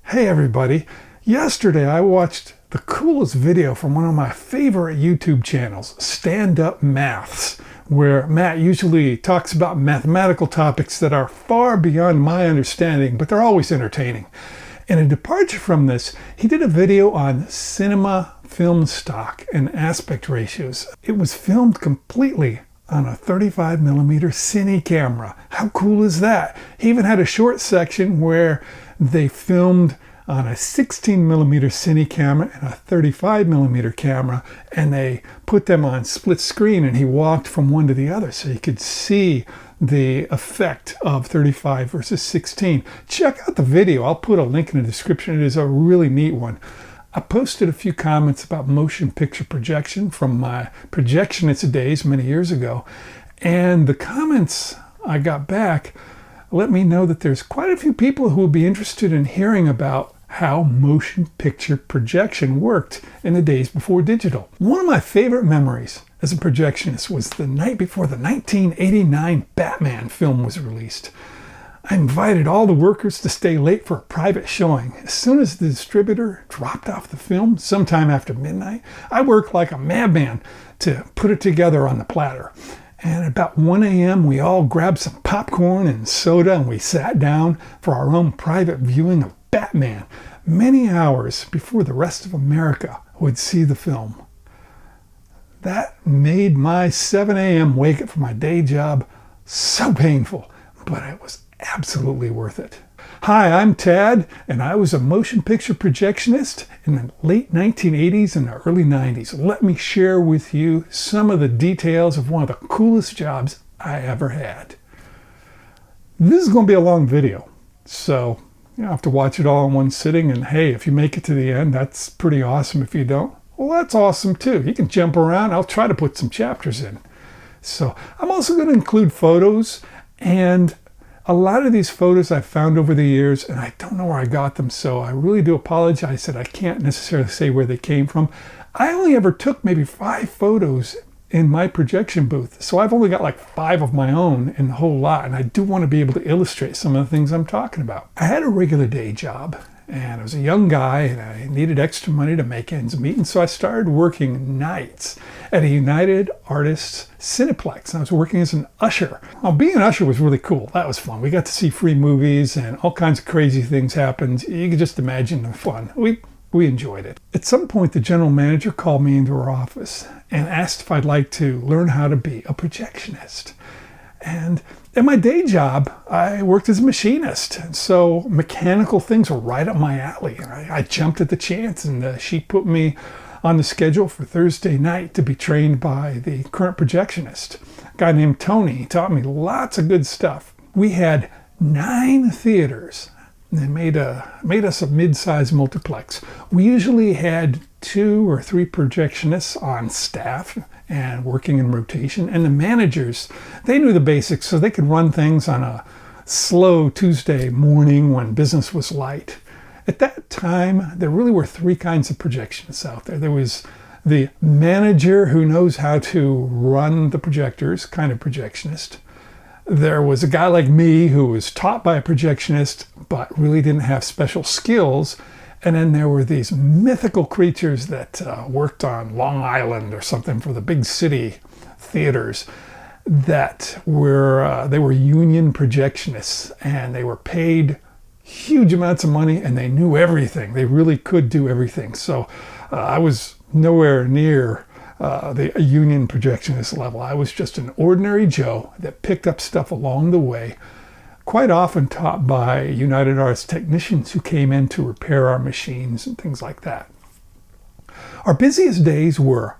Hey everybody, yesterday I watched the coolest video from one of my favorite YouTube channels, Stand Up Maths, where Matt usually talks about mathematical topics that are far beyond my understanding, but they're always entertaining. In a departure from this, he did a video on cinema film stock and aspect ratios. It was filmed completely on a 35mm cine camera. How cool is that? He even had a short section where they filmed on a 16mm cine camera and a 35mm camera, and they put them on split screen, and he walked from one to the other so you could see the effect of 35 versus 16. Check out the video. I'll put a link in the description. It is a really neat one. I posted a few comments about motion picture projection from my Projectionist days many years ago, and the comments I got back let me know that there's quite a few people who will be interested in hearing about how motion picture projection worked in the days before digital. One of my favorite memories as a projectionist was the night before the 1989 Batman film was released. I invited all the workers to stay late for a private showing. As soon as the distributor dropped off the film, sometime after midnight, I worked like a madman to put it together on the Platter. And at about 1 a.m., we all grabbed some popcorn and soda, and we sat down for our own private viewing of Batman, many hours before the rest of America would see the film. That made my 7 a.m. wake up for my day job so painful, but it was absolutely worth it. Hi, I'm Tad, and I was a motion picture projectionist in the late 1980s and the early 90s. Let me share with you some of the details of one of the coolest jobs I ever had. This is going to be a long video, so you don't have to watch it all in one sitting, and hey, if you make it to the end, that's pretty awesome. If you don't, well, that's awesome too. You can jump around. I'll try to put some chapters in. So I'm also going to include photos, and a lot of these photos I've found over the years, and I don't know where I got them, so I really do apologize that I can't necessarily say where they came from. I only ever took maybe 5 photos in my projection booth, so I've only got like 5 of my own in the whole lot, and I do want to be able to illustrate some of the things I'm talking about. I had a regular day job, and I was a young guy, and I needed extra money to make ends meet, and so I started working nights at a United Artists Cineplex. I was working as an usher. Well, being an usher was really cool. That was fun. We got to see free movies, and all kinds of crazy things happened. You could just imagine the fun. We enjoyed it. At some point, the general manager called me into her office and asked if I'd like to learn how to be a projectionist. And at my day job, I worked as a machinist, and so mechanical things were right up my alley. I jumped at the chance, and she put me on the schedule for Thursday night to be trained by the current projectionist, a guy named Tony. He taught me lots of good stuff. We had 9 theaters. They made us a mid-sized multiplex. We usually had 2 or 3 projectionists on staff and working in rotation, and the managers, they knew the basics, so they could run things on a slow Tuesday morning when business was light. At that time, there really were 3 kinds of projectionists out there. There was the manager who knows how to run the projectors, kind of projectionist. There was a guy like me who was taught by a projectionist but really didn't have special skills. And then there were these mythical creatures that worked on Long Island or something for the big city theaters that they were union projectionists, and they were paid huge amounts of money, and they knew everything. They really could do everything. So I was nowhere near the union projectionist level. I was just an ordinary Joe that picked up stuff along the way, quite often taught by United Arts technicians who came in to repair our machines and things like that. Our busiest days were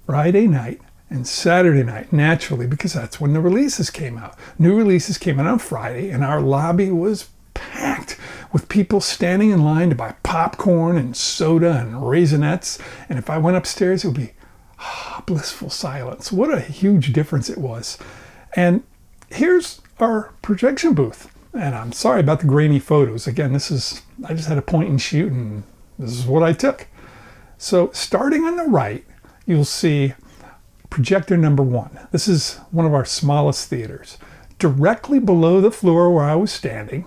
Friday night and Saturday night, naturally, because that's when the releases came out. New releases came out on Friday, and our lobby was packed with people standing in line to buy popcorn and soda and Raisinets. And if I went upstairs, it would be blissful silence. What a huge difference it was. And here's our projection booth. And I'm sorry about the grainy photos. Again, I just had a point and shoot, and this is what I took. So starting on the right, you'll see projector number 1. This is one of our smallest theaters. Directly below the floor where I was standing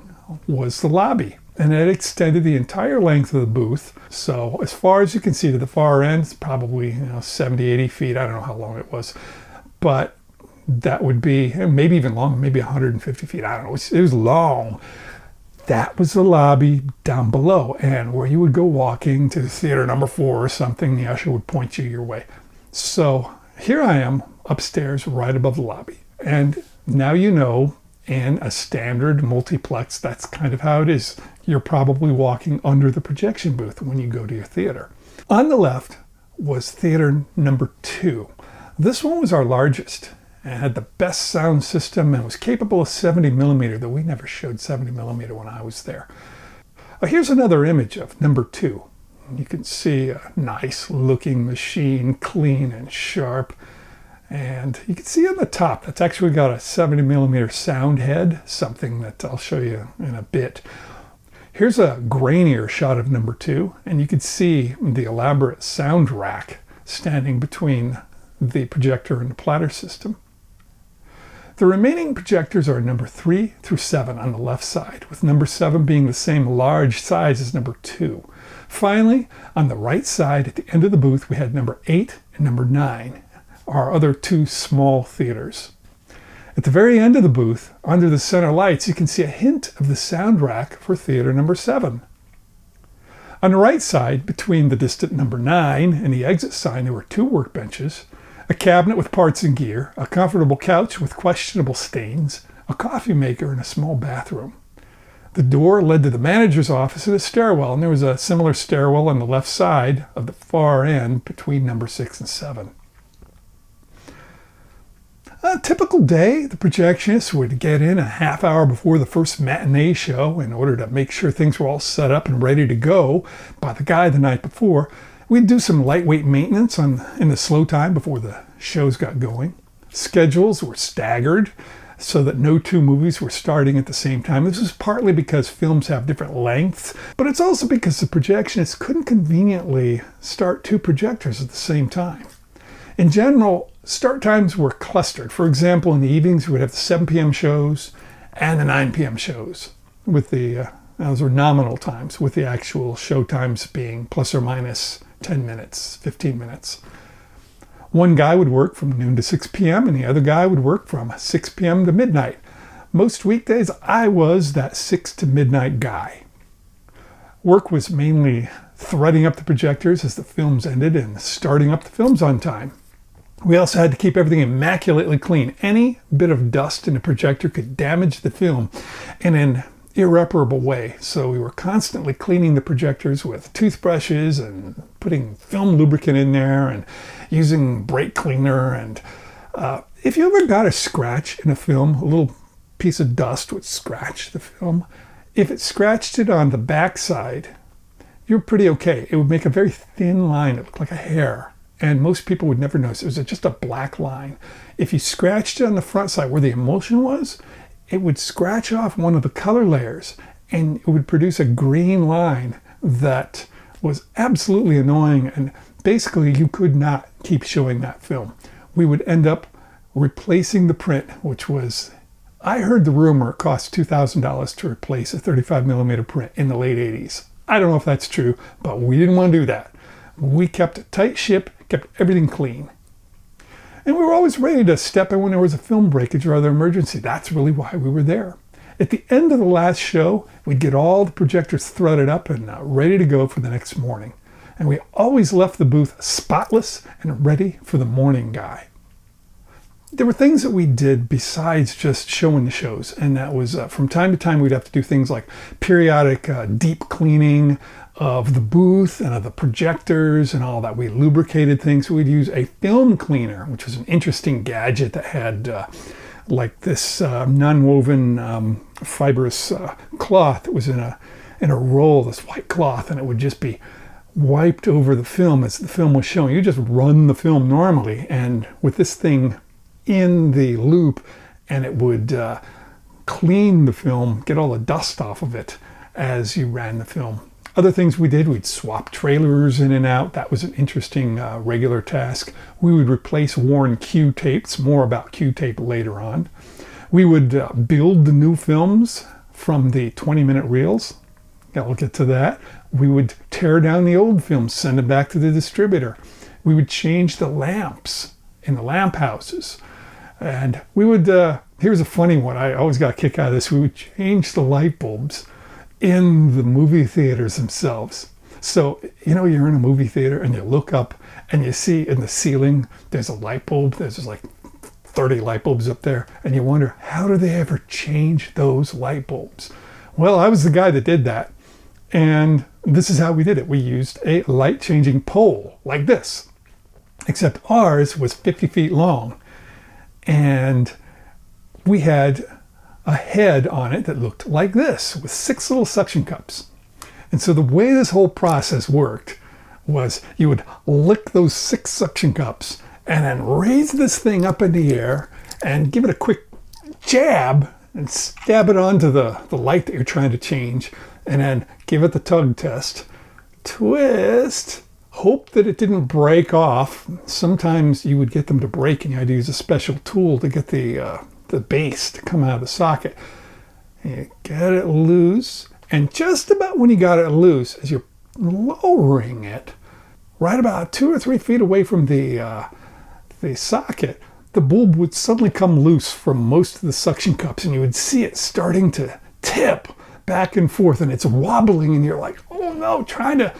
was the lobby. and it extended the entire length of the booth. So as far as you can see to the far end, it's probably 70, 80 feet. I don't know how long it was, but that would be maybe even longer, maybe 150 feet. I don't know. It was long. That was the lobby down below, and where you would go walking to theater number 4 or something, the usher would point you your way. So here I am upstairs right above the lobby. And now you know, in a standard multiplex, that's kind of how it is. You're probably walking under the projection booth when you go to your theater. On the left was theater number 2. This one was our largest and had the best sound system and was capable of 70 millimeter, though we never showed 70 millimeter when I was there. Here's another image of number 2. You can see a nice looking machine, clean and sharp. And you can see on the top, that's actually got a 70 millimeter sound head, something that I'll show you in a bit. Here's a grainier shot of number 2, and you can see the elaborate sound rack standing between the projector and the Platter system. The remaining projectors are number 3 through 7 on the left side, with number 7 being the same large size as number 2. Finally, on the right side at the end of the booth, we had number 8 and number 9, our other 2 small theaters. At the very end of the booth, under the center lights, you can see a hint of the sound rack for theater number 7. On the right side, between the distant number 9 and the exit sign, there were 2 workbenches, a cabinet with parts and gear, a comfortable couch with questionable stains, a coffee maker, and a small bathroom. The door led to the manager's office and a stairwell, and there was a similar stairwell on the left side of the far end between number 6 and 7. On a typical day, the projectionist would get in a half hour before the first matinee show in order to make sure things were all set up and ready to go by the guy the night before. We'd do some lightweight maintenance in the slow time before the shows got going. Schedules were staggered so that no 2 movies were starting at the same time. This is partly because films have different lengths, but it's also because the projectionists couldn't conveniently start 2 projectors at the same time. In general, start times were clustered. For example, in the evenings, we would have the 7 p.m. shows and the 9 p.m. shows, with those were nominal times, with the actual show times being plus or minus 10 minutes, 15 minutes. One guy would work from noon to 6 p.m. and the other guy would work from 6 p.m. to midnight. Most weekdays, I was that 6 to midnight guy. Work was mainly threading up the projectors as the films ended and starting up the films on time. We also had to keep everything immaculately clean. Any bit of dust in a projector could damage the film in an irreparable way. So we were constantly cleaning the projectors with toothbrushes and putting film lubricant in there and using brake cleaner. And if you ever got a scratch in a film, a little piece of dust would scratch the film. If it scratched it on the backside, you're pretty okay. It would make a very thin line. It looked like a hair. And most people would never notice. It was just a black line. If you scratched it on the front side where the emulsion was, it would scratch off one of the color layers and it would produce a green line that was absolutely annoying, and basically you could not keep showing that film. We would end up replacing the print, which was, I heard the rumor it cost $2,000 to replace a 35 millimeter print in the late 80s. I don't know if that's true, but we didn't want to do that. We kept a tight ship, kept everything clean. And we were always ready to step in when there was a film breakage or other emergency. That's really why we were there. At the end of the last show, we'd get all the projectors threaded up and ready to go for the next morning. And we always left the booth spotless and ready for the morning guy. There were things that we did besides just showing the shows, and that was from time to time we'd have to do things like periodic deep cleaning of the booth and of the projectors and all that. We lubricated things. We'd use a film cleaner, which was an interesting gadget that had like this non-woven fibrous cloth that was in a roll, this white cloth, and it would just be wiped over the film as the film was showing. You just run the film normally, and with this thing in the loop, and it would clean the film, get all the dust off of it as you ran the film. Other things we did, we'd swap trailers in and out. That was an interesting regular task. We would replace worn cue tapes, more about cue tape later on. We would build the new films from the 20-minute reels. I'll get to that. We would tear down the old films, send them back to the distributor. We would change the lamps in the Lamphouses. And we would, here's a funny one. I always got a kick out of this. We would change the light bulbs in the movie theaters themselves. So, you know, you're in a movie theater and you look up and you see in the ceiling, there's a light bulb. There's like 30 light bulbs up there. And you wonder, how do they ever change those light bulbs? Well, I was the guy that did that. And this is how we did it. We used a light changing pole like this, except ours was 50 feet long. And we had a head on it that looked like this with 6 little suction cups. And so the way this whole process worked was you would lick those 6 suction cups and then raise this thing up in the air and give it a quick jab and stab it onto the light that you're trying to change, and then give it the tug test, twist, hope that it didn't break off. Sometimes you would get them to break and you had to use a special tool to get the base to come out of the socket. And you get it loose, and just about when you got it loose, as you're lowering it, right about 2 or 3 feet away from the socket, the bulb would suddenly come loose from most of the suction cups, and you would see it starting to tip back and forth, and it's wobbling, and you're like, oh no, trying to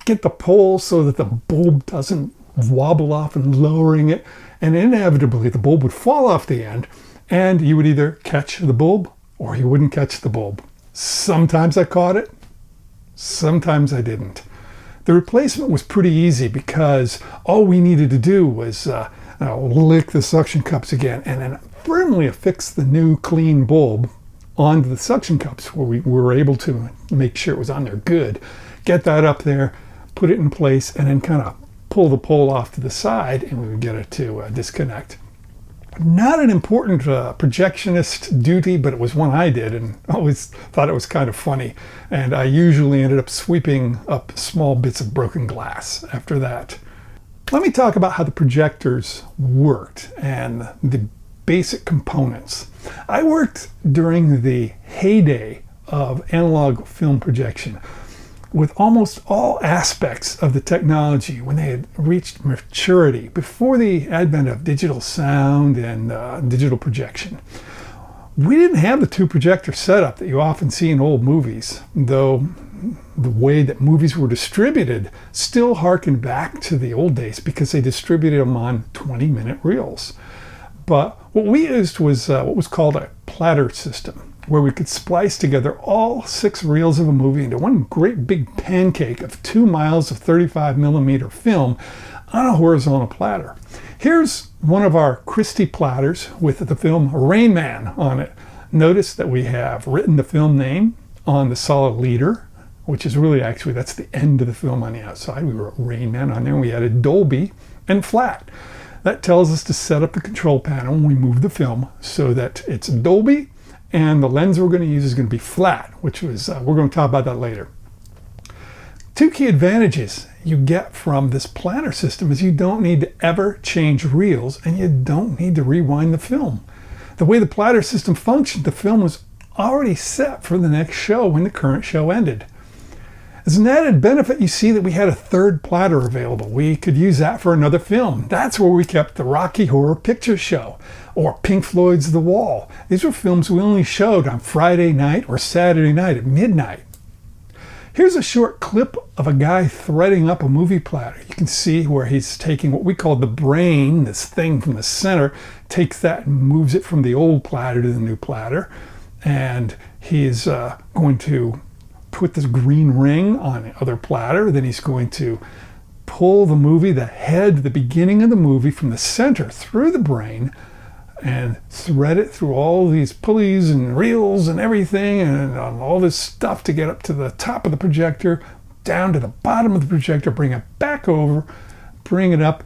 get the pole so that the bulb doesn't wobble off and lowering it, and inevitably the bulb would fall off the end, and you would either catch the bulb or you wouldn't catch the bulb. Sometimes I caught it, sometimes I didn't. The replacement was pretty easy because all we needed to do was lick the suction cups again and then firmly affix the new clean bulb onto the suction cups, where we were able to make sure it was on there good, get that up there, put it in place, and then kind of pull the pole off to the side, and we would get it to disconnect. Not an important projectionist duty, but it was one I did and always thought it was kind of funny. And I usually ended up sweeping up small bits of broken glass after that. Let me talk about how the projectors worked and the basic components. I worked during the heyday of analog film projection with almost all aspects of the technology when they had reached maturity before the advent of digital sound and digital projection. We didn't have the 2 projector setup that you often see in old movies, though the way that movies were distributed still harkened back to the old days because they distributed them on 20-minute reels. But what we used was what was called a Platter system, where we could splice together all 6 reels of a movie into one great big pancake of 2 miles of 35mm film on a horizontal platter. Here's one of our Christie platters with the film Rain Man on it. Notice that we have written the film name on the solid leader, which is really actually, that's the end of the film on the outside. We wrote Rain Man on there, and we added Dolby and flat. That tells us to set up the control panel when we move the film so that it's Dolby, and the lens we're going to use is going to be flat, which was, we're going to talk about that later. 2 key advantages you get from this platter system is you don't need to ever change reels, and you don't need to rewind the film. The way the platter system functioned, the film was already set for the next show when the current show ended. As an added benefit, you see that we had a 3rd platter available. We could use that for another film. That's where we kept the Rocky Horror Picture Show or Pink Floyd's The Wall. These were films we only showed on Friday night or Saturday night at midnight. Here's a short clip of a guy threading up a movie platter. You can see where he's taking what we call the brain, this thing from the center, takes that and moves it from the old platter to the new platter. And he's going to put this green ring on the other platter. Then he's going to pull the movie, the head, the beginning of the movie from the center through the brain and thread it through all these pulleys and reels and everything and all this stuff to get up to the top of the projector, down to the bottom of the projector, bring it back over, bring it up,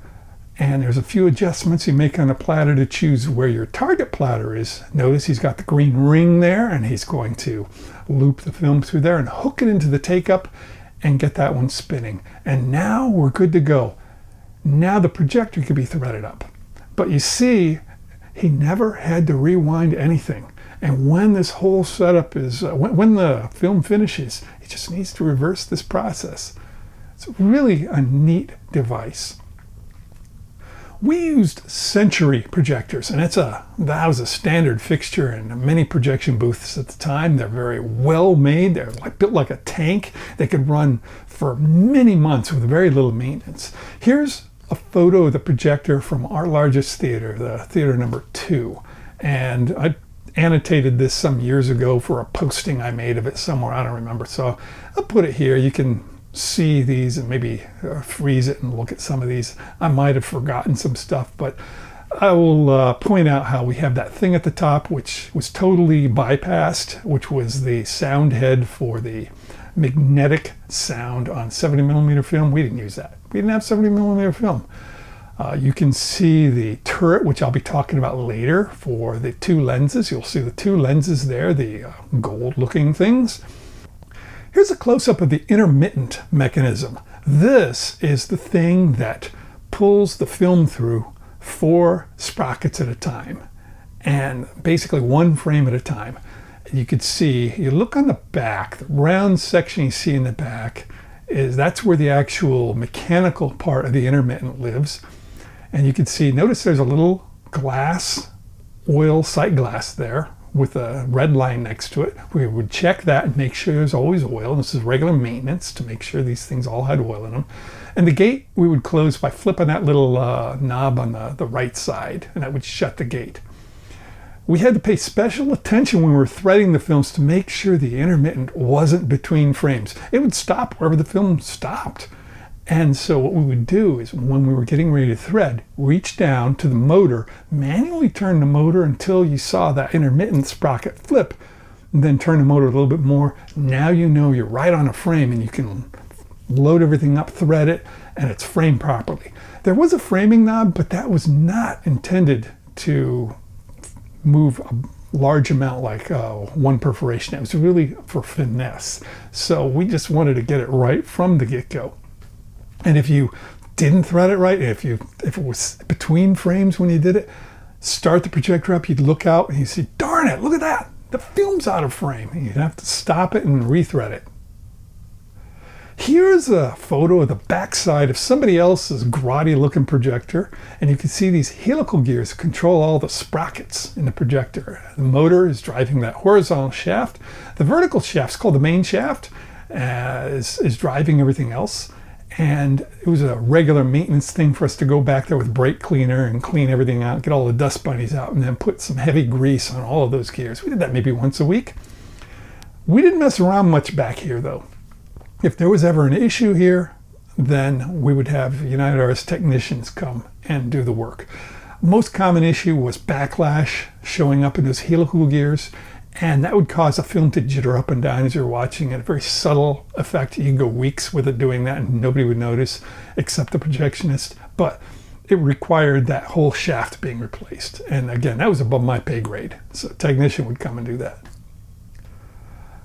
and there's a few adjustments you make on the platter to choose where your target platter is. Notice he's got the green ring there, and he's going to loop the film through there and hook it into the take-up and get that one spinning. And now we're good to go. Now the projector can be threaded up. But you see, he never had to rewind anything. And when this whole setup is, when the film finishes, it just needs to reverse this process. It's really a neat device. We used Century projectors, and that was a standard fixture in many projection booths at the time. They're very well made. They're built like a tank. They could run for many months with very little maintenance. Here's a photo of the projector from our largest theater, the theater number 2. And I annotated this some years ago for a posting I made of it somewhere. I don't remember. So I'll put it here. You can see these and maybe freeze it and look at some of these. I might have forgotten some stuff, but I will point out how we have that thing at the top, which was totally bypassed, which was the sound head for the magnetic sound on 70mm film. We didn't use that. We didn't have 70mm film. You can see the turret, which I'll be talking about later, for the 2 lenses. You'll see the 2 lenses there, the gold-looking things. Here's a close-up of the intermittent mechanism. This is the thing that pulls the film through 4 sprockets at a time, and basically 1 frame at a time. You could see, you look on the back, the round section you see in the back, that's where the actual mechanical part of the intermittent lives. And you can see, notice there's a little glass, oil sight glass there with a red line next to it. We would check that and make sure there's always oil. This is regular maintenance to make sure these things all had oil in them. And the gate we would close by flipping that little knob on the right side, and that would shut the gate. We had to pay special attention when we were threading the films to make sure the intermittent wasn't between frames. It would stop wherever the film stopped. And so what we would do is, when we were getting ready to thread, reach down to the motor, manually turn the motor until you saw that intermittent sprocket flip, and then turn the motor a little bit more. Now you know you're right on a frame and you can load everything up, thread it, and it's framed properly. There was a framing knob, but that was not intended to move a large amount, like 1 perforation. It was really for finesse. So we just wanted to get it right from the get-go. And if you didn't thread it right, if it was between frames when you did it, start the projector up, you'd look out and you see, darn it, look at that, the film's out of frame. And you'd have to stop it and rethread it. Here's a photo of the backside of somebody else's grotty looking projector, and you can see these helical gears control all the sprockets in the projector. The motor is driving that horizontal shaft. The vertical shaft, called the main shaft, is driving everything else. And it was a regular maintenance thing for us to go back there with brake cleaner and clean everything out, get all the dust bunnies out, and then put some heavy grease on all of those gears. We did that maybe once a week. We didn't mess around much back here, though. If there was ever an issue here, then we would have United Artists technicians come and do the work. Most common issue was backlash showing up in those helical gears, and that would cause a film to jitter up and down as you're watching it. A very subtle effect. You can go weeks with it doing that and nobody would notice except the projectionist. But it required that whole shaft being replaced. And again, that was above my pay grade. So a technician would come and do that.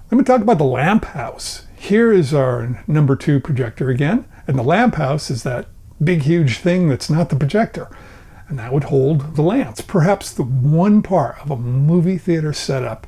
Let me talk about the Lamphouse. Here is our number 2 projector again. And the Lamphouse is that big, huge thing that's not the projector. And that would hold the lamps. Perhaps the one part of a movie theater setup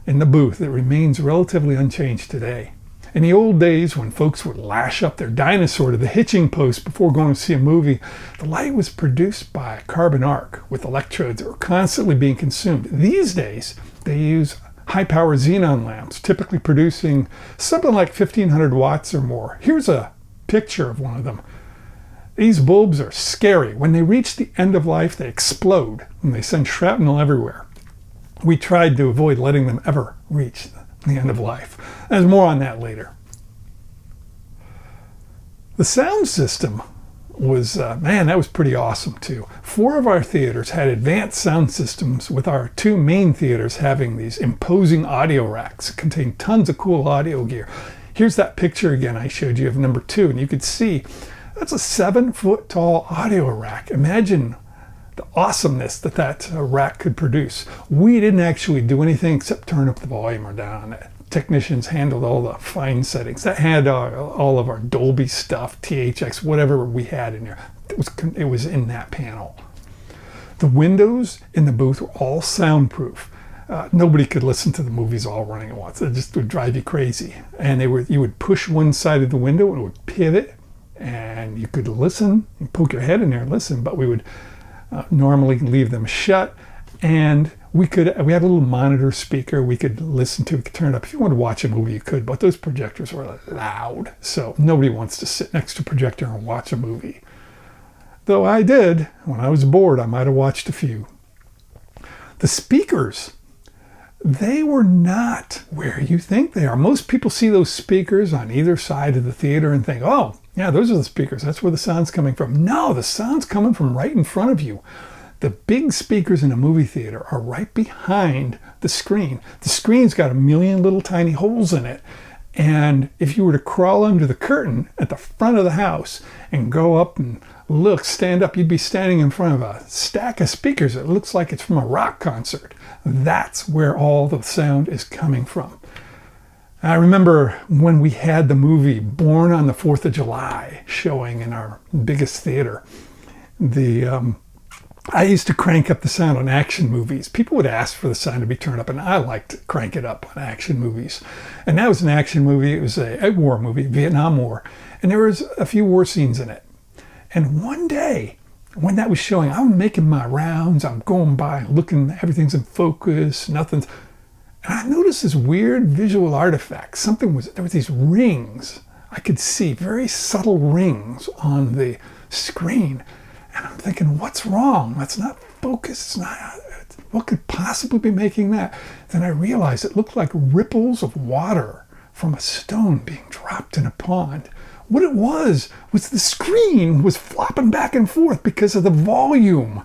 in the booth that remains relatively unchanged today. In the old days, when folks would lash up their dinosaur to the hitching post before going to see a movie, the light was produced by a carbon arc with electrodes that were constantly being consumed. These days, they use high-power xenon lamps, typically producing something like 1,500 watts or more. Here's a picture of one of them. These bulbs are scary. When they reach the end of life, they explode and they send shrapnel everywhere. We tried to avoid letting them ever reach the end of life. There's more on that later. The sound system was, that was pretty awesome too. 4 of our theaters had advanced sound systems, with our 2 main theaters having these imposing audio racks that contained tons of cool audio gear. Here's that picture again I showed you of number 2, and you could see that's a 7-foot tall audio rack. Imagine the awesomeness that rack could produce. We didn't actually do anything except turn up the volume or down on it. Technicians handled all the fine settings. That had all of our Dolby stuff, THX, whatever we had in there. It was in that panel. The windows in the booth were all soundproof. nobody could listen to the movies all running at once. It just would drive you crazy. And you would push one side of the window and it would pivot, and you could listen, you poke your head in there and listen, but we would normally leave them shut. And we had a little monitor speaker we could listen to, we could turn it up. If you wanted to watch a movie, you could, but those projectors were loud. So nobody wants to sit next to a projector and watch a movie. Though I did, when I was bored, I might have watched a few. The speakers, they were not where you think they are. Most people see those speakers on either side of the theater and think, oh, yeah, those are the speakers. That's where the sound's coming from. No, the sound's coming from right in front of you. The big speakers in a movie theater are right behind the screen. The screen's got a million little tiny holes in it. And if you were to crawl under the curtain at the front of the house and go up and look, stand up, you'd be standing in front of a stack of speakers. It looks like it's from a rock concert. That's where all the sound is coming from. I remember when we had the movie Born on the 4th of July showing in our biggest theater. I used to crank up the sound on action movies. People would ask for the sound to be turned up, and I liked to crank it up on action movies. And that was an action movie. It was a war movie, Vietnam War. And there was a few war scenes in it. And one day, when that was showing, I'm making my rounds. I'm going by, looking, everything's in focus, nothing's... And I noticed this weird visual artifact. There were these rings. I could see very subtle rings on the screen. And I'm thinking, what's wrong? That's not focused. What could possibly be making that? Then I realized it looked like ripples of water from a stone being dropped in a pond. What it was the screen was flopping back and forth because of the volume.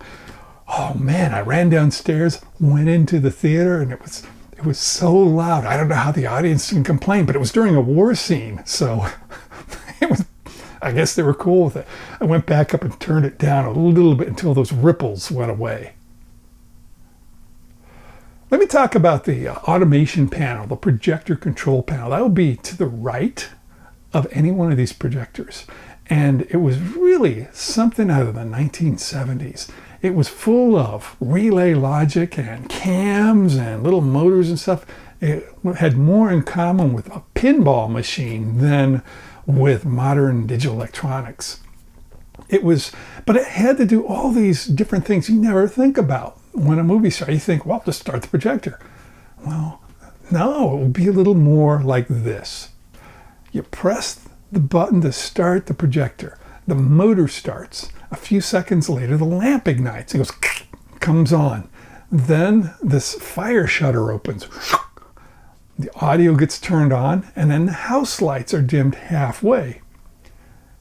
Oh man, I ran downstairs, went into the theater, and it was so loud. I don't know how the audience didn't complain, but it was during a war scene, so I guess they were cool with it. I went back up and turned it down a little bit until those ripples went away. Let me talk about the automation panel, the projector control panel. That will be to the right of any one of these projectors. And it was really something out of the 1970s. It was full of relay logic and cams and little motors and stuff. It had more in common with a pinball machine than with modern digital electronics. But it had to do all these different things you never think about. When a movie starts, you think, well, just start the projector. Well, no, it would be a little more like this. You press the button to start the projector. The motor starts. A few seconds later, the lamp ignites. It goes, comes on. Then this fire shutter opens. The audio gets turned on, and then the house lights are dimmed halfway.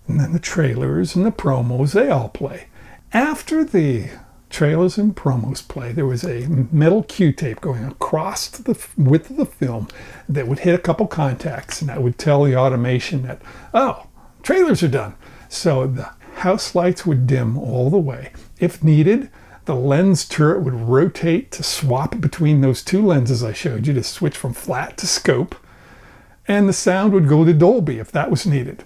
And then the trailers and the promos, they all play. After the trailers and promos play, there was a metal Q-tape going across the width of the film that would hit a couple contacts, and that would tell the automation that, oh, trailers are done. So the house lights would dim all the way. If needed, the lens turret would rotate to swap between those two lenses I showed you to switch from flat to scope, and the sound would go to Dolby if that was needed.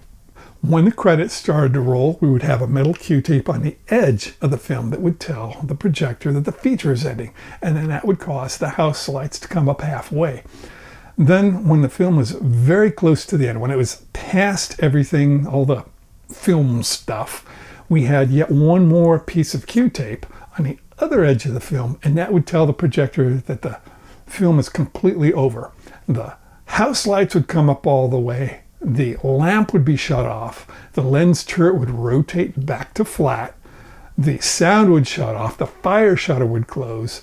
When the credits started to roll, we would have a metal Q-tape on the edge of the film that would tell the projector that the feature is ending, and then that would cause the house lights to come up halfway. Then when the film was very close to the end, when it was past everything, all the film stuff, we had yet one more piece of Q-tape on the other edge of the film, and that would tell the projector that the film is completely over. The house lights would come up all the way, the lamp would be shut off, the lens turret would rotate back to flat, the sound would shut off, the fire shutter would close,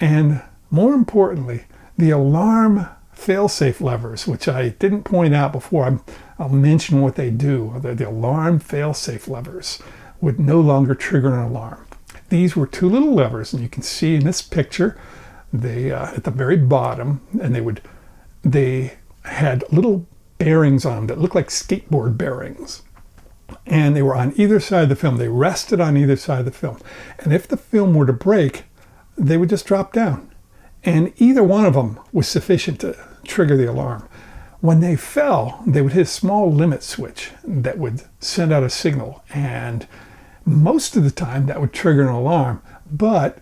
and more importantly, the alarm fail-safe levers, which I didn't point out before, I'll mention what they do. The alarm fail-safe levers would no longer trigger an alarm. These were two little levers, and you can see in this picture, they at the very bottom, and they had little bearings on them that looked like skateboard bearings. And they were on either side of the film. They rested on either side of the film. And if the film were to break, they would just drop down. And either one of them was sufficient to trigger the alarm. When they fell, they would hit a small limit switch that would send out a signal. And most of the time, that would trigger an alarm. But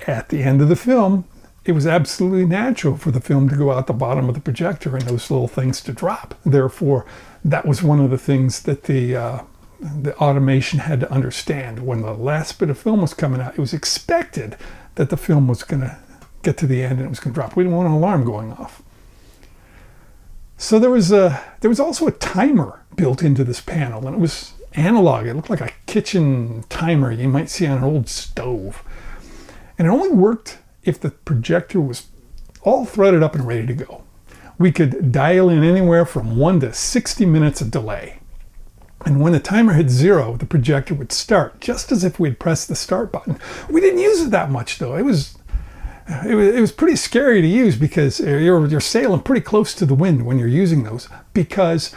at the end of the film, it was absolutely natural for the film to go out the bottom of the projector and those little things to drop. Therefore, that was one of the things that the automation had to understand. When the last bit of film was coming out, it was expected that the film was going to get to the end and it was going to drop. We didn't want an alarm going off. So there was also a timer built into this panel, and it was analog. It looked like a kitchen timer you might see on an old stove. And it only worked if the projector was all threaded up and ready to go. We could dial in anywhere from 1 to 60 minutes of delay. And when the timer hit 0, the projector would start, just as if we'd pressed the start button. We didn't use it that much, though. It was pretty scary to use because you're sailing pretty close to the wind when you're using those, because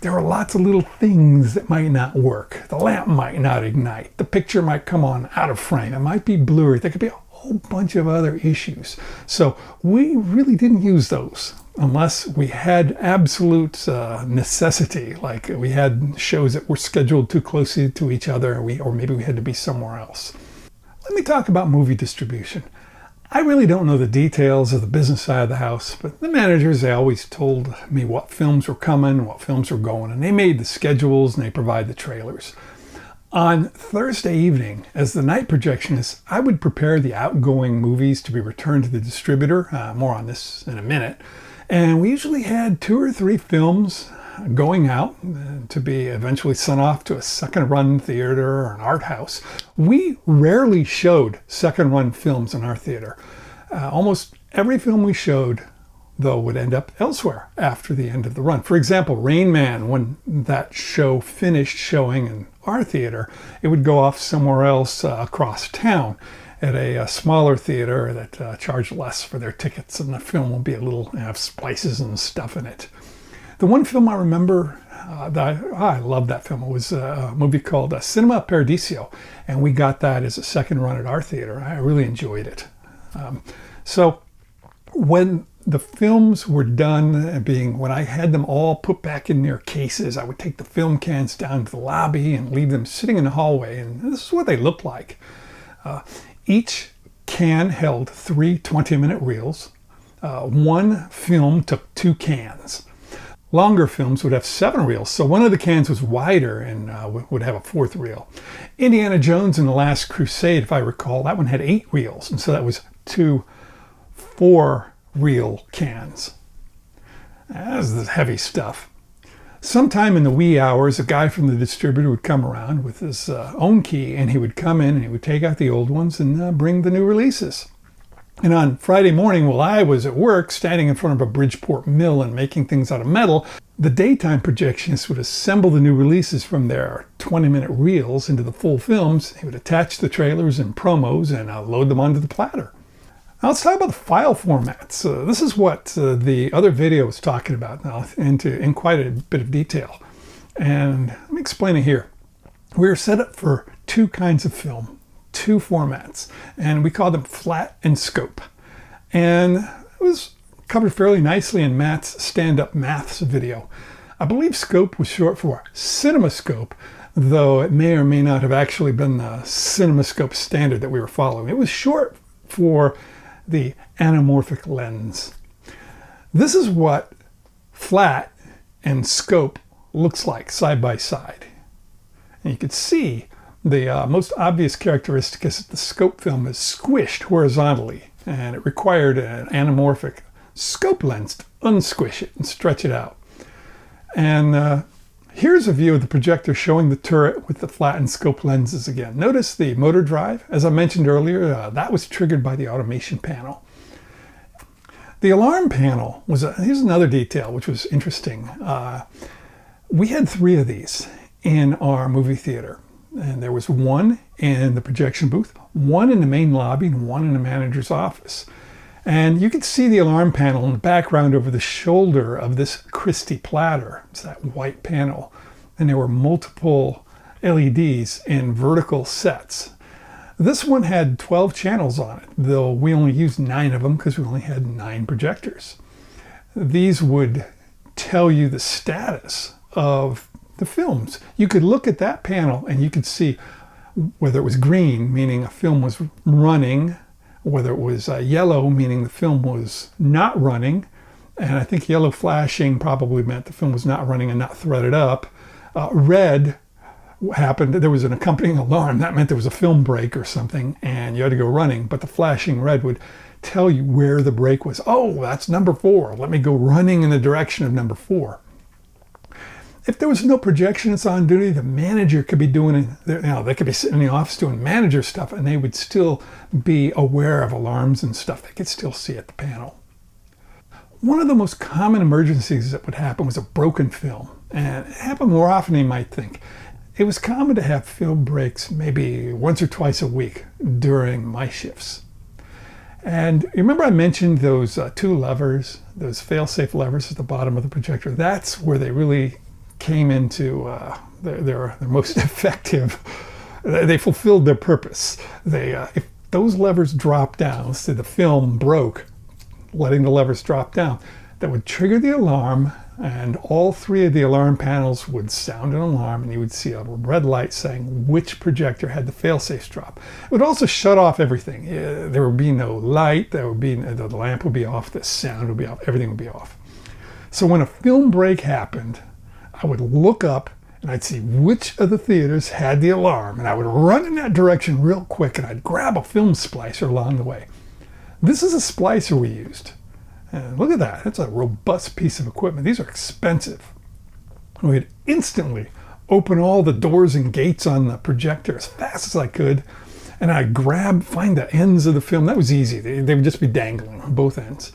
there are lots of little things that might not work. The lamp might not ignite. The picture might come on out of frame. It might be blurry. There could be a whole bunch of other issues. So we really didn't use those unless we had absolute necessity, like we had shows that were scheduled too closely to each other, or maybe we had to be somewhere else. Let me talk about movie distribution. I really don't know the details of the business side of the house, but the managers, they always told me what films were coming, what films were going, and they made the schedules and they provide the trailers. On Thursday evening, as the night projectionist, I would prepare the outgoing movies to be returned to the distributor. More on this in a minute. And we usually had 2 or 3 films going out to be eventually sent off to a second-run theater or an art house. We rarely showed second-run films in our theater. Almost every film we showed, though, would end up elsewhere after the end of the run. For example, Rain Man, when that show finished showing in our theater, it would go off somewhere else across town at a smaller theater that charged less for their tickets, and the film will be have splices and stuff in it. The one film I remember I loved that film. It was a movie called Cinema Paradiso, and we got that as a second run at our theater. I really enjoyed it. So when the films were done, when I had them all put back in their cases, I would take the film cans down to the lobby and leave them sitting in the hallway, and this is what they looked like. Each can held 3 20-minute reels. One film took 2 cans. Longer films would have 7 reels, so one of the cans was wider and would have a 4th reel. Indiana Jones and the Last Crusade, if I recall, that one had 8 reels, and so that was 2 4-reel cans. That was the heavy stuff. Sometime in the wee hours, a guy from the distributor would come around with his own key, and he would come in and he would take out the old ones and bring the new releases. And on Friday morning, while I was at work, standing in front of a Bridgeport mill and making things out of metal, the daytime projectionist would assemble the new releases from their 20-minute reels into the full films. He would attach the trailers and promos and load them onto the platter. Now let's talk about the file formats. This is what the other video was talking about now in quite a bit of detail. And let me explain it here. We're set up for 2 kinds of film. 2 formats, and we call them flat and scope. And it was covered fairly nicely in Matt's stand-up maths video. I believe scope was short for CinemaScope, though it may or may not have actually been the CinemaScope standard that we were following. It was short for the anamorphic lens. This is what flat and scope looks like side by side. And you can see the most obvious characteristic is that the scope film is squished horizontally, and it required an anamorphic scope lens to unsquish it and stretch it out. And here's a view of the projector showing the turret with the flattened scope lenses again. Notice the motor drive. As I mentioned earlier, that was triggered by the automation panel. The alarm panel here's another detail which was interesting. We had 3 of these in our movie theater. And there was 1 in the projection booth, 1 in the main lobby, and 1 in the manager's office. And you could see the alarm panel in the background over the shoulder of this Christie Platter. It's that white panel. And there were multiple LEDs in vertical sets. This one had 12 channels on it, though we only used 9 of them because we only had 9 projectors. These would tell you the status of the films. You could look at that panel and you could see whether it was green, meaning a film was running, whether it was yellow, meaning the film was not running, and I think yellow flashing probably meant the film was not running and not threaded up. Red happened, there was an accompanying alarm. That meant there was a film break or something, and you had to go running, but the flashing red would tell you where the break was. Oh, that's number 4. Let me go running in the direction of number 4. If there was no projectionist on duty, the manager could be doing, they could be sitting in the office doing manager stuff, and they would still be aware of alarms and stuff. They could still see at the panel. One of the most common emergencies that would happen was a broken film, and it happened more often than you might think. It was common to have film breaks maybe once or twice a week during my shifts. And you remember I mentioned those 2 levers, those fail-safe levers at the bottom of the projector? That's where they really came into their most effective. They fulfilled their purpose. If those levers dropped down, so the film broke, letting the levers drop down, that would trigger the alarm, and all 3 of the alarm panels would sound an alarm, and you would see a red light saying which projector had the fail-safes drop. It would also shut off everything. There would be no light, the lamp would be off, the sound would be off, everything would be off. So when a film break happened, I would look up and I'd see which of the theaters had the alarm, and I would run in that direction real quick, and I'd grab a film splicer along the way. This is a splicer we used. And look at that, that's a robust piece of equipment. These are expensive. We'd instantly open all the doors and gates on the projector as fast as I could, and I'd find the ends of the film. That was easy. They would just be dangling on both ends.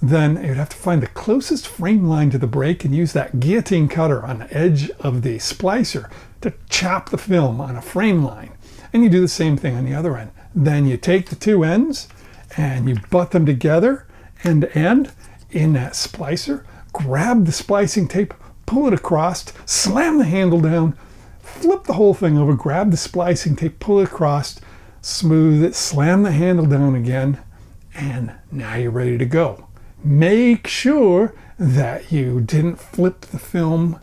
Then you'd have to find the closest frame line to the break and use that guillotine cutter on the edge of the splicer to chop the film on a frame line. And you do the same thing on the other end. Then you take the 2 ends and you butt them together end to end in that splicer, grab the splicing tape, pull it across, slam the handle down, flip the whole thing over, grab the splicing tape, pull it across, smooth it, slam the handle down again, and now you're ready to go. Make sure that you didn't flip the film.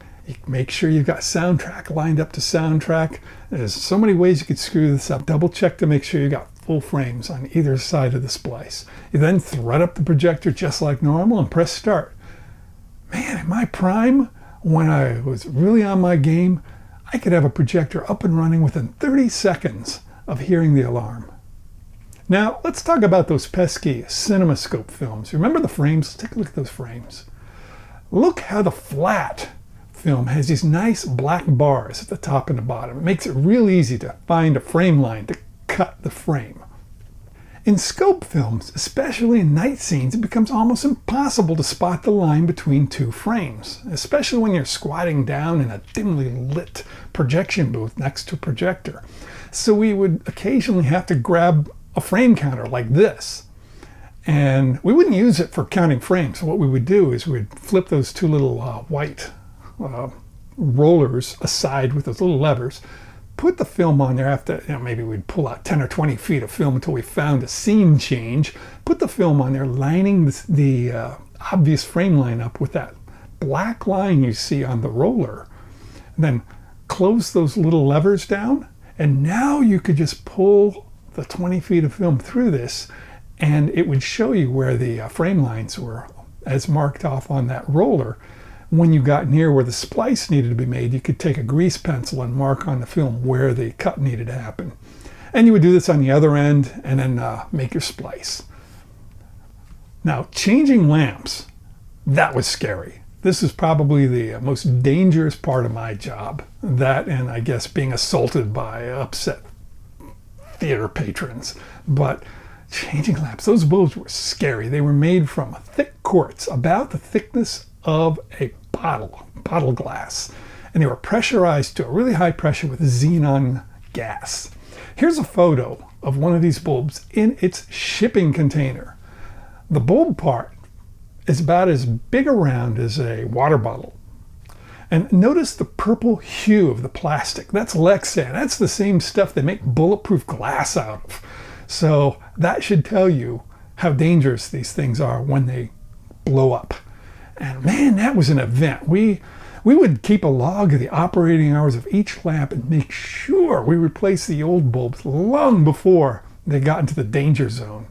Make sure you've got soundtrack lined up to soundtrack. There's so many ways you could screw this up. Double check to make sure you got full frames on either side of the splice. You then thread up the projector just like normal and press start. Man, in my prime, when I was really on my game, I could have a projector up and running within 30 seconds of hearing the alarm. Now, let's talk about those pesky CinemaScope films. Remember the frames? Let's take a look at those frames. Look how the flat film has these nice black bars at the top and the bottom. It makes it real easy to find a frame line to cut the frame. In scope films, especially in night scenes, it becomes almost impossible to spot the line between 2 frames, especially when you're squatting down in a dimly lit projection booth next to a projector. So we would occasionally have to grab a frame counter like this, and we wouldn't use it for counting frames. So what we would do is we'd flip those 2 little white rollers aside with those little levers, put the film on there after, maybe we'd pull out 10 or 20 feet of film until we found a scene change, put the film on there, lining the obvious frame line up with that black line you see on the roller, and then close those little levers down, and now you could just pull the 20 feet of film through this, and it would show you where the frame lines were as marked off on that roller. When you got near where the splice needed to be made, you could take a grease pencil and mark on the film where the cut needed to happen. And you would do this on the other end and then make your splice. Now, changing lamps, that was scary. This is probably the most dangerous part of my job. That, and I guess being assaulted by upset theater patrons. But changing lamps, those bulbs were scary. They were made from thick quartz, about the thickness of a bottle glass. And they were pressurized to a really high pressure with xenon gas. Here's a photo of one of these bulbs in its shipping container. The bulb part is about as big around as a water bottle. And notice the purple hue of the plastic. That's Lexan. That's the same stuff they make bulletproof glass out of. So that should tell you how dangerous these things are when they blow up. And man, that was an event. We would keep a log of the operating hours of each lamp and make sure we replaced the old bulbs long before they got into the danger zone.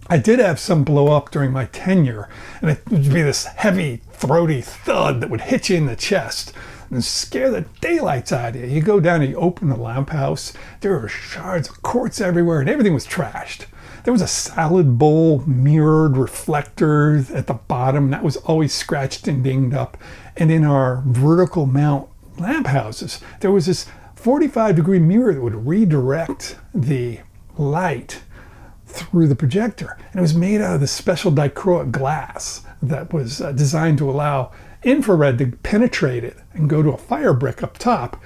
I did have some blow up during my tenure, and it would be this heavy, throaty thud that would hit you in the chest and scare the daylights out of you. You go down and you open the lamp house, there were shards of quartz everywhere, and everything was trashed. There was a salad bowl, mirrored reflector at the bottom that was always scratched and dinged up. And in our vertical mount lamp houses, there was this 45-degree mirror that would redirect the light through the projector. And it was made out of this special dichroic glass that was designed to allow infrared to penetrate it and go to a fire brick up top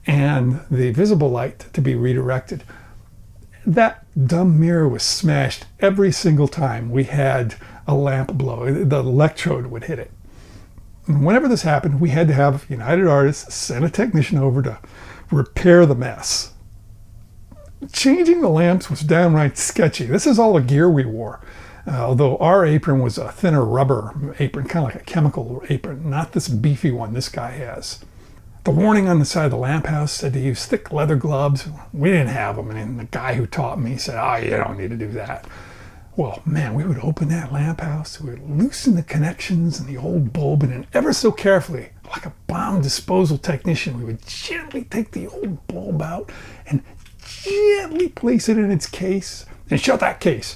and the visible light to be redirected. That dumb mirror was smashed every single time we had a lamp blow. The electrode would hit it. And whenever this happened, we had to have United Artists send a technician over to repair the mess. Changing the lamps was downright sketchy. This is all the gear we wore. Although our apron was a thinner rubber apron, kind of like a chemical apron, not this beefy one this guy has. The warning on the side of the lamp house said to use thick leather gloves. We didn't have them, and the guy who taught me said, "Oh, you don't need to do that." Well, man, we would open that lamp house, we would loosen the connections and the old bulb, and then ever so carefully, like a bomb disposal technician, we would gently take the old bulb out and gently place it in its case and shut that case.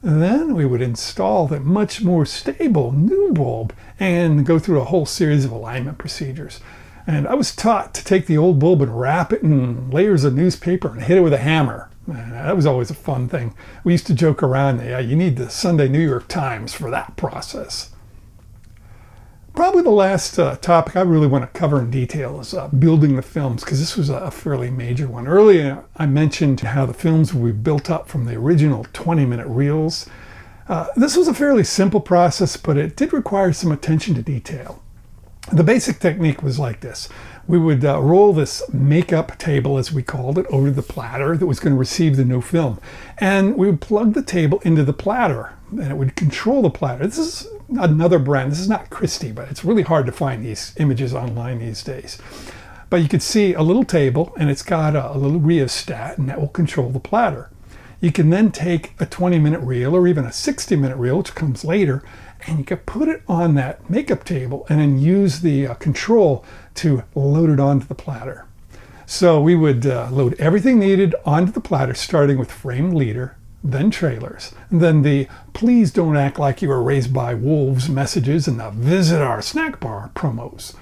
And then we would install the much more stable new bulb and go through a whole series of alignment procedures. And I was taught to take the old bulb and wrap it in layers of newspaper and hit it with a hammer. That was always a fun thing. We used to joke around, yeah, you need the Sunday New York Times for that process. Probably the last topic I really want to cover in detail is building the films, because this was a fairly major one. Earlier, I mentioned how the films would be built up from the original 20-minute reels. This was a fairly simple process, but it did require some attention to detail. The basic technique was like this. We would roll this makeup table, as we called it, over the platter that was going to receive the new film. And we would plug the table into the platter, and it would control the platter. This is another brand. This is not Christie, but it's really hard to find these images online these days. But you could see a little table, and it's got a little rheostat, and that will control the platter. You can then take a 20-minute reel or even a 60-minute reel, which comes later, and you can put it on that makeup table and then use the control to load it onto the platter. So we would load everything needed onto the platter, starting with framed leader, then trailers, and then the "please don't act like you were raised by wolves" messages and the "visit our snack bar" promos.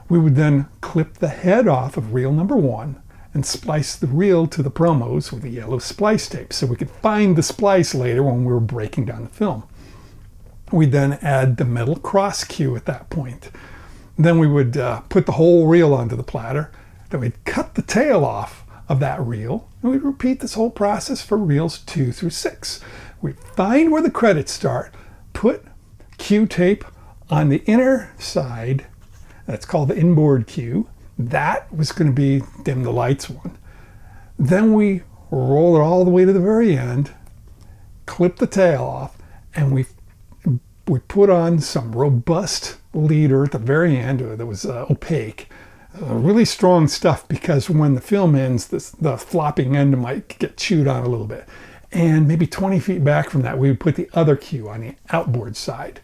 We would then clip the head off of reel number 1 and splice the reel to the promos with a yellow splice tape so we could find the splice later when we were breaking down the film. We'd then add the metal cross cue at that point. Then we would put the whole reel onto the platter. Then we'd cut the tail off of that reel, and we'd repeat this whole process for reels 2 through 6. We'd find where the credits start, put cue tape on the inner side. That's called the inboard cue. That was going to be dim the lights one. Then we roll it all the way to the very end, clip the tail off, and we put on some robust leader at the very end that was opaque. Really strong stuff, because when the film ends, the flopping end might get chewed on a little bit. And maybe 20 feet back from that, we would put the other cue on the outboard side.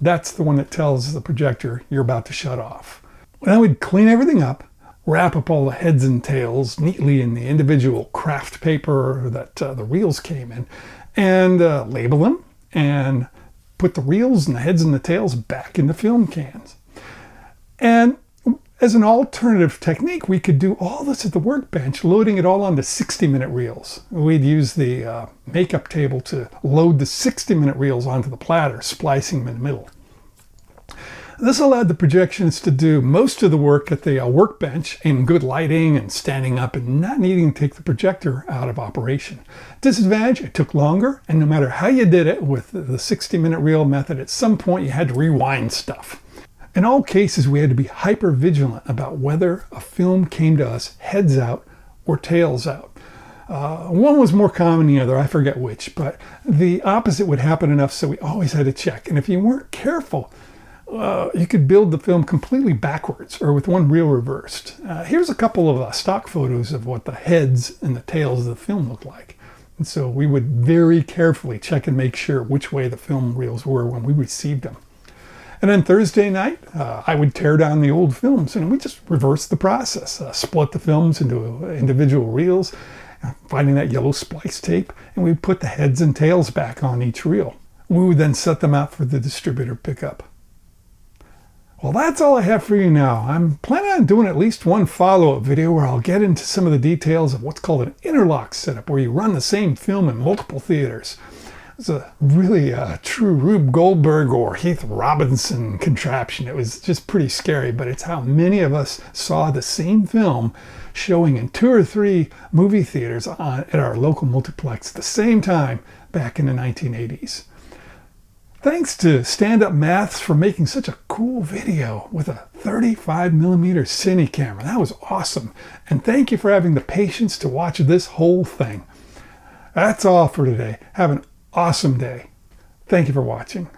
That's the one that tells the projector you're about to shut off. Then we'd clean everything up, wrap up all the heads and tails neatly in the individual craft paper that the reels came in, and label them, and put the reels and the heads and the tails back in the film cans. And as an alternative technique, we could do all this at the workbench, loading it all onto 60-minute reels. We'd use the makeup table to load the 60-minute reels onto the platter, splicing them in the middle. This allowed the projectionist to do most of the work at the workbench in good lighting and standing up and not needing to take the projector out of operation. Disadvantage, it took longer, and no matter how you did it with the 60-minute reel method, at some point you had to rewind stuff. In all cases, we had to be hyper vigilant about whether a film came to us heads out or tails out. One was more common than the other, I forget which, but the opposite would happen enough, so we always had to check. And if you weren't careful, you could build the film completely backwards or with one reel reversed. Here's a couple of stock photos of what the heads and the tails of the film look like. And so we would very carefully check and make sure which way the film reels were when we received them. And then Thursday night, I would tear down the old films, and we just reverse the process. Split the films into individual reels, finding that yellow splice tape, and we'd put the heads and tails back on each reel. We would then set them out for the distributor pickup. Well, that's all I have for you now. I'm planning on doing at least one follow-up video where I'll get into some of the details of what's called an interlock setup, where you run the same film in multiple theaters. It's a really true Rube Goldberg or Heath Robinson contraption. It was just pretty scary, but it's how many of us saw the same film showing in 2 or 3 movie theaters at our local multiplex at the same time back in the 1980s. Thanks to Stand Up Maths for making such a cool video with a 35mm cine camera. That was awesome. And thank you for having the patience to watch this whole thing. That's all for today. Have an awesome day. Thank you for watching.